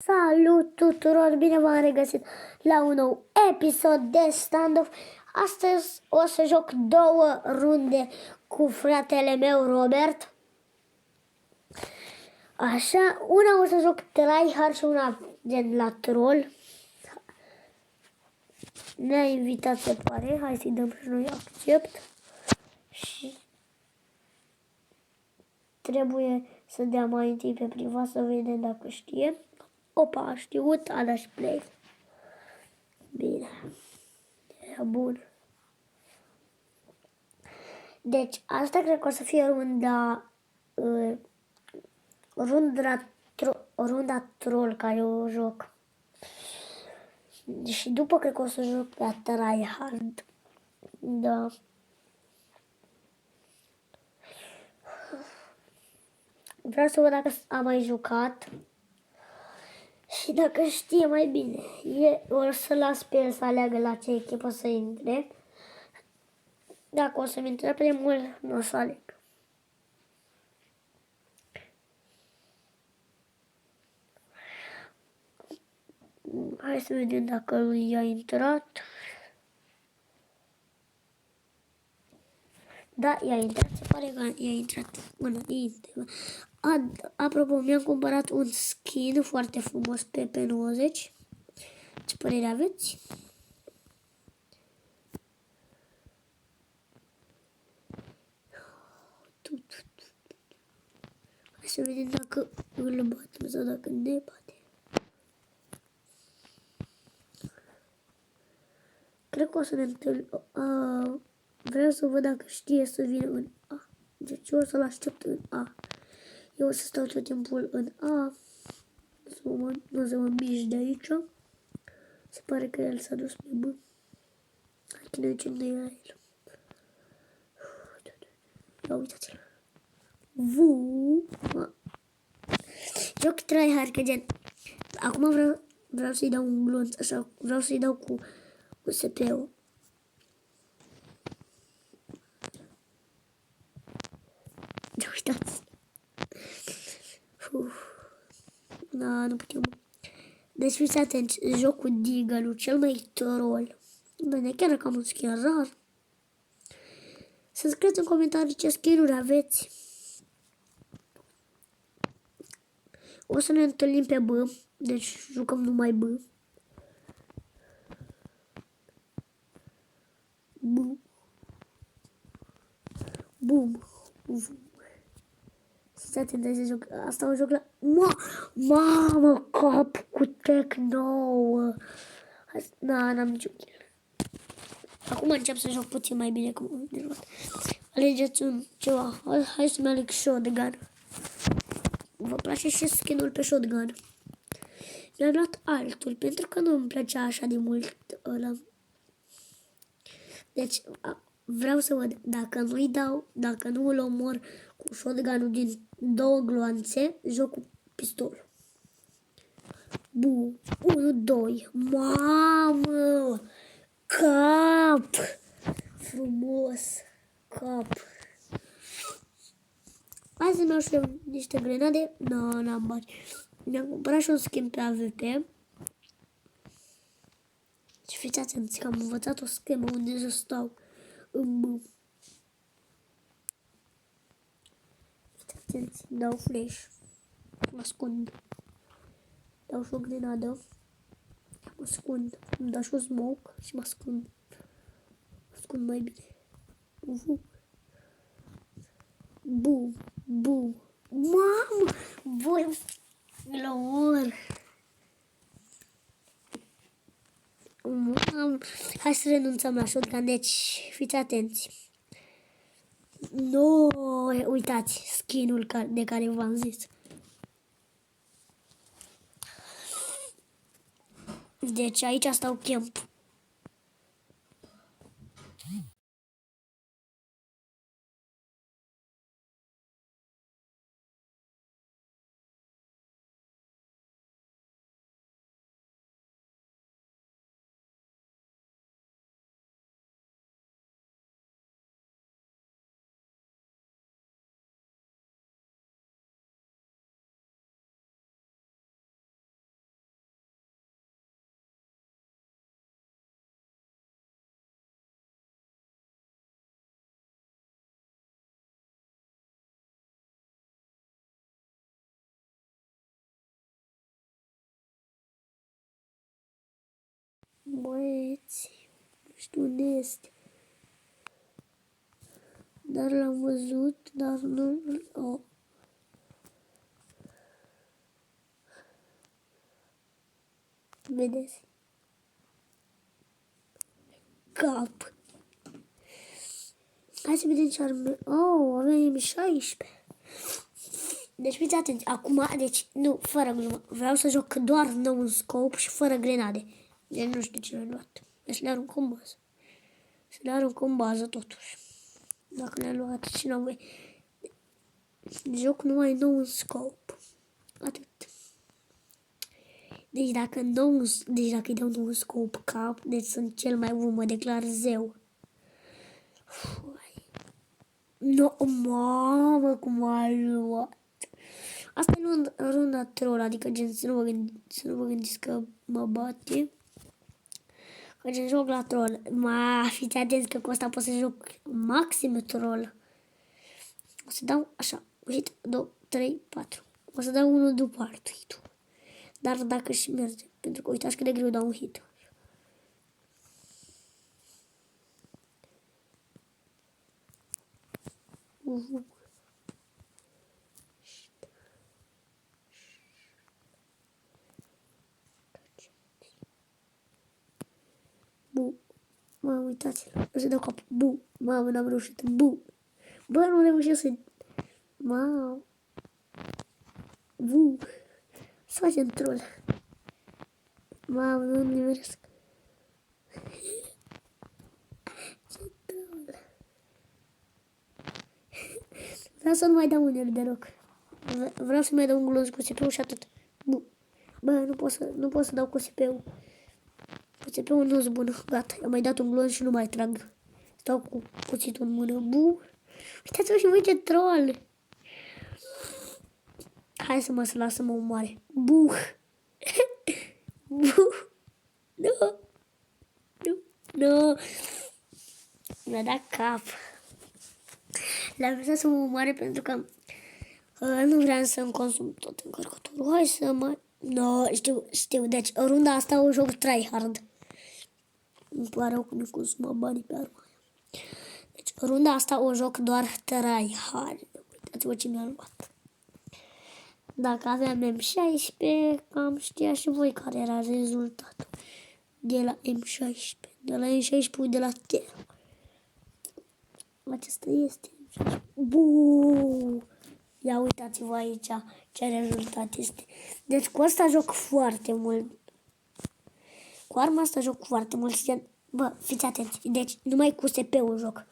Salut tuturor, bine v-am regăsit la un nou episod de stand-off. Astăzi o să joc două runde cu fratele meu Robert. Așa, una o să joc tryhard și una gen la troll. Ne-a invitat, se pare, hai să-i dăm și noi accept. Și trebuie să dea mai întâi pe privat să vedem dacă știe. Opa, a știut, a dat și play. Bine. E bun. Deci, asta cred că o să fie runda troll care o joc. Și după cred că o să joc la tryhard. Da. Vreau să văd dacă am mai jucat. Și dacă știe mai bine. O să las pe el să aleagă la ce echipă să intre. Dacă o să-mi intre prea mult, nu o să aleg. Hai să vedem dacă lui a intrat. Da, i-a intrat, se pare că i-a intrat înainte. Apropo, mi-am cumpărat un skin foarte frumos pe P90. Ce părere aveți? Hai să vedem dacă îl batem sau dacă ne bate. Cred că o să ne întâlnim. Vreau să văd dacă știe să vină în A. Deci eu o să-l aștept în A. Eu o să stau tot timpul în A. Nu să mă mișc de aici. Se pare că el s-a dus pe B. Hai că ne ducem de la el. Ia uitați-l. Joc tryhard, că gen. Acum vreau să-i dau un glonț, așa. Vreau să-i dau cu SP-ul. Uitați. Da, nu putem. Deci fiți atenți, joc cu Deagle-ul, cel mai troll. Bine, chiar că am un skin rar. Să scrieți în comentarii ce skin-uri aveți. O să ne întâlnim pe B, deci jucăm numai B. Bum. Fiți atenți să joc. Asta o joc la... Mamă, cap cu tech nouă. Da, n-am niciun kill. Acum încep să joc puțin mai bine cu derot. Alegeți un ceva. Hai să-mi aleg shotgun. Vă place și skin-ul pe shotgun. Mi-am luat altul, pentru că nu îmi plăcea așa de mult ăla. Deci, vreau să văd, dacă nu îl omor cu shotgun-ul din 2 gloanțe, joc cu pistolul. Bun, 1, 2, mamă, cap, frumos, cap. Hai să-mi iau și eu niște grenade, n-am bani. Mi-am cumpărat și un skin pe AVP. Și fiți atenți că am învățat o schemă unde să stau în B. Fiți atenți, dau flash, mă ascund. Dau și o grenadă, mă ascund. Îmi dau și un smoke și mă ascund. Mă ascund mai bine. Bum, bum. Mamă, voi la or. Hai să renunțăm la shotgun, deci fiți atenți. Nu, uitați skin-ul de care v-am zis. Deci aici stau camp. Băieți, nu știu unde este. Dar l-am văzut, dar nu... Oh. Vedeți? Cap. Hai să vedem ce arme... Oh, avem 16. Deci fiți atenți. Acum, deci, nu, fără glumă. Vreau să joc doar nou un scop și fără grenade. Deci nu știu ce le-am luat. Deci le arunc în bază. Să le arunc în bază totuși. Dacă le-am luat și n-am voi. Joc numai nou un scop. Atât. Deci dacă îi dau nou un scop cap, deci sunt cel mai bun, mă declar zeu. No, mamă, cum a luat. Asta e runda troll, adică gen să nu vă gândiți că mă bate. Că gen joc la troll. Fiți atenți că cu asta pot să joc maxim troll. O să dau așa, hit, 2, 3, 4. O să dau unul după altul hit-ul. Dar dacă și merge, pentru că uitați cât de greu dau un hit. Bu. Mamă, uitați-l. O să dau cap. Bu. Mamă, n-am reușit. Bu. Bă, nu reușesc să... Mamă. Bu. Să facem troll. Mamă, nu nimeresc. Ce troll. Vreau să nu mai dau unele deloc. Vreau să mai dau un glonț cu CPU și atât. Bu. Bă, nu pot să dau cu CPU. Cu CPU nu-s bună. Gata, am mai dat un glonț și nu mai trag. Stau cu cuțitul în mână. Bu. Uitați-vă și voi ce troll. Hai să mă las să mă omoare. Bu. Bu. Nu. Nu. Nu. Mi-a dat cap. L-am lăsat să mă omoare pentru că nu vreau să-mi consum tot încărcătorul. Hai să mă... No, știu. Deci, runda asta o joc tryhard. Îmi pare rău că nu consumă banii pe arma aia. Deci, runda asta o joc doar tryhard. Uitați-vă ce mi-a luat. Dacă aveam M16, cam știa și voi care era rezultatul. De la M16. De la M16 de la T. Acesta este M16. Buuu! Ia uitați-vă aici ce rezultat este. Deci cu asta joc foarte mult. Cu arma asta joc foarte mult. Bă, fiți atenți. Deci numai cu SP-ul joc.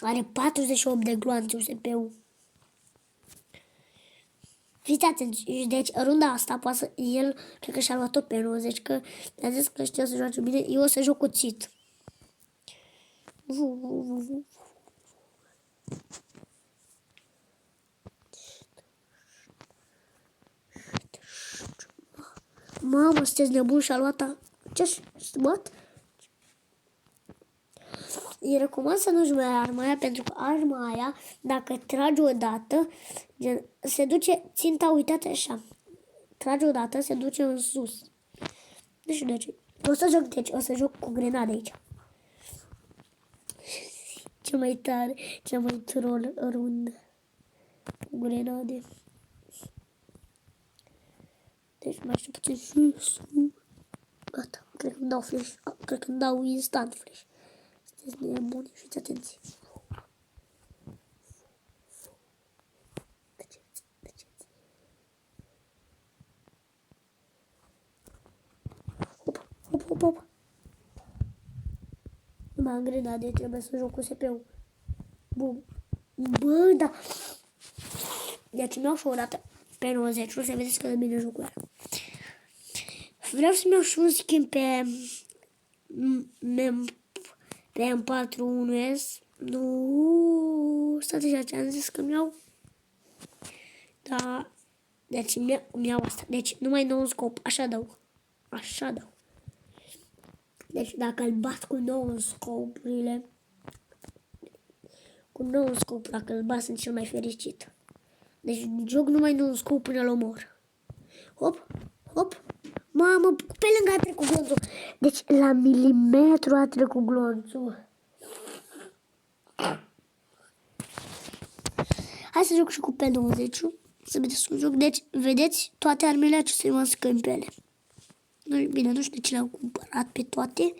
Are 48 de gloanțe USP-ul. Fiți atenți. Deci runda asta poate să... El cred că și-a luat-o pe 90. Că mi-a zis că știa să joace bine. Eu o să joc cuțit. Mamă, sunteți nebuni și-a luat ce-și luat? Îi recomand să nu-și mai arma aia, pentru că arma aia, dacă tragi odată, se duce, ținta, uitați așa, tragi odată, se duce în sus. Nu știu de ce. O să joc cu grenade aici. Cel mai tare, cea mai troll rundă. Cu grenade. Deci mai știu puțin sus. Gata, cred că îmi dau flash. Cred că îmi dau instant flash. Sunteți nebuni, fiți atenți. Tăceți. Hop. Nu mai am grenade, trebuie să joc cu SP-ul. Bum. Bă, da. Deci mi-au și o dată pe 90. O să vedeți că de bine joc cu ea. Vreau să-mi iau și un skin pe M41S. Nu, stați așa ce am zis că mi-au. Da. Deci mi-au asta. Deci numai nou scop. Așa dau. Deci dacă îl bat cu nou scopurile. Cu nou scop, dacă îl bat, sunt cel mai fericit. Deci joc numai nou scop până îl omor. Hop. Mamă, pe lângă a trecut glonțul. Deci la milimetru a trecut glonțul. Hai să joc și cu P20. Să vedeți un joc. Deci, vedeți, toate armele acestea mă scămi pe ele. Bine, nu știu de ce le-am cumpărat pe toate.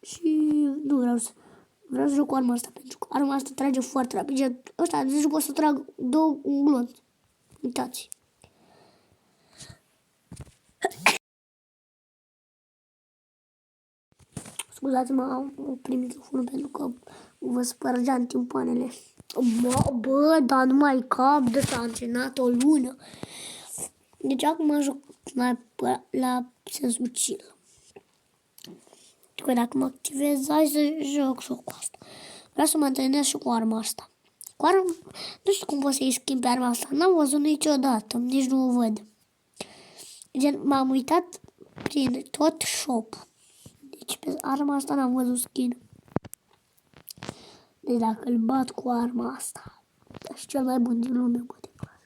Și nu vreau să joc cu arma asta, pentru că arma asta trage foarte rapid. Ăsta, deci pot să trag un glonț. Uitați. Scuzați-mă, am oprit microfonul pentru că vă spărgeam timpanele. Bă, dar nu mai cap de s-a încenat o lună. Deci acum joc la sensul chill. Că dacă mă activez, hai să joc și cu asta. Vreau să mă antrenez și cu arma asta. Cu arma, nu știu cum pot să-i schimb pe arma asta. N-am văzut niciodată, nici nu o văd. Gen, m-am uitat prin tot shop. Deci pe arma asta n-am văzut skin. Deci dacă îl bat cu arma asta, ești cel mai bun din lume, bă, de clar.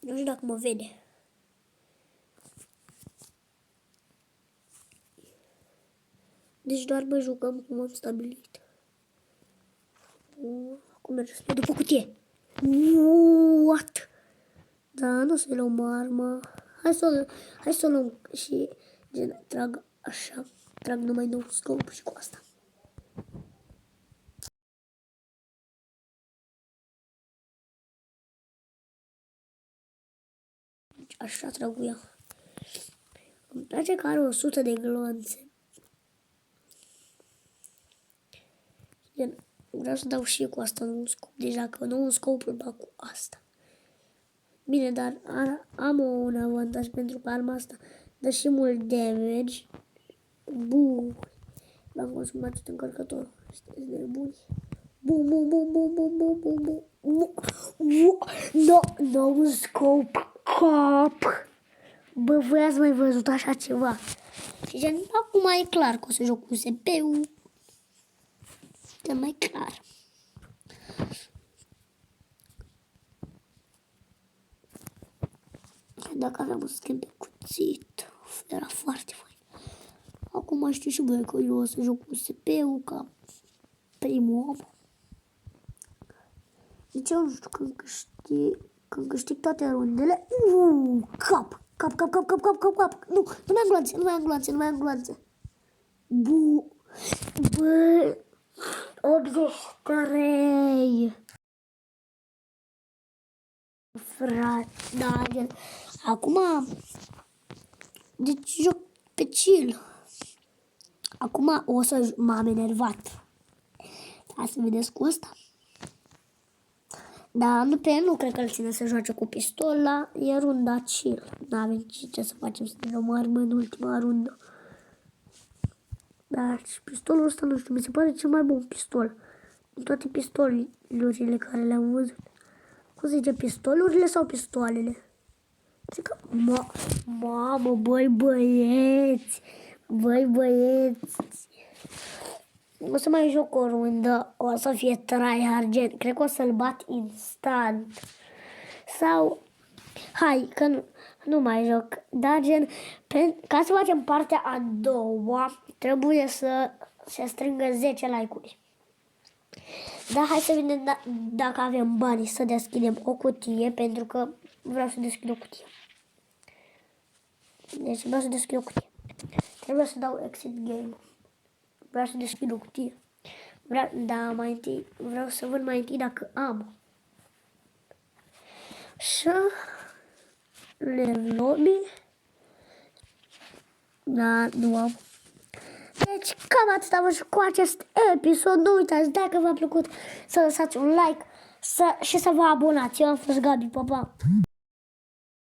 Nu știu dacă mă vede. Deci doar mă jucăm cum am stabilit. Acum merge să după cutie. What? Da, nu o să luăm armă. Hai să o luăm și gen, trag așa. Trag numai nou scop și cu asta. Așa trag cu ea. Îmi place că are 100 de glonțe. Gen, vreau să dau și cu asta un scop. Deci dacă nu un scop, îl bag cu asta. Bine, dar am un avantaj pentru că arma asta dă și mult damage. Buu. L-am consumat tot încărcătorul. Sunteți nebuni. Bum, bum, bum, bum, bum, bum, bum, bum. No, un scope cap. Bă, voi ați mai văzut așa ceva. Și gen, acum e clar că o să joc cu SP-ul. E mai clar. Dacă aveam un schimb de cuțit, era foarte fain. Acum știu și voi că eu o să joc cu SP-ul ca primul om. Deci eu nu știu, când câștig toate rundele, cap. Nu mai am gloanțe. Bă, 83. Frate, da, gen. Acum, deci joc pe chill. Acum o să m-am enervat. Hai să vedeți cu asta. Dar nu cred că îl ține să joace cu pistola, e runda chill. N-avem ce să facem, să ne luăm armă în ultima rundă. Dar pistolul ăsta, nu știu, mi se pare cel mai bun pistol. În toate pistolurile care le-am văzut. Cum se zice, pistolurile sau pistoalele? Zic, mamă, băi băieți, o să mai joc o rundă, o să fie tryhard, gen, cred că o să-l bat instant. Sau, hai, că nu mai joc, dar gen, ca să facem partea a doua, trebuie să se strângă 10 like-uri. Dar hai să vedem dacă avem bani să deschidem o cutie, pentru că vreau să deschid o cutie. Deci vreau să deschid o cutie. Trebuie să dau exit game. Vreau să deschid o cutie. Mai întâi, vreau să văd mai întâi dacă am. Și lobby. Da, nu am. Deci cam atât am văzut cu acest episod. Nu uitați, dacă v-a plăcut, să lăsați un like și să vă abonați. Eu am fost Gabi, pa, pa!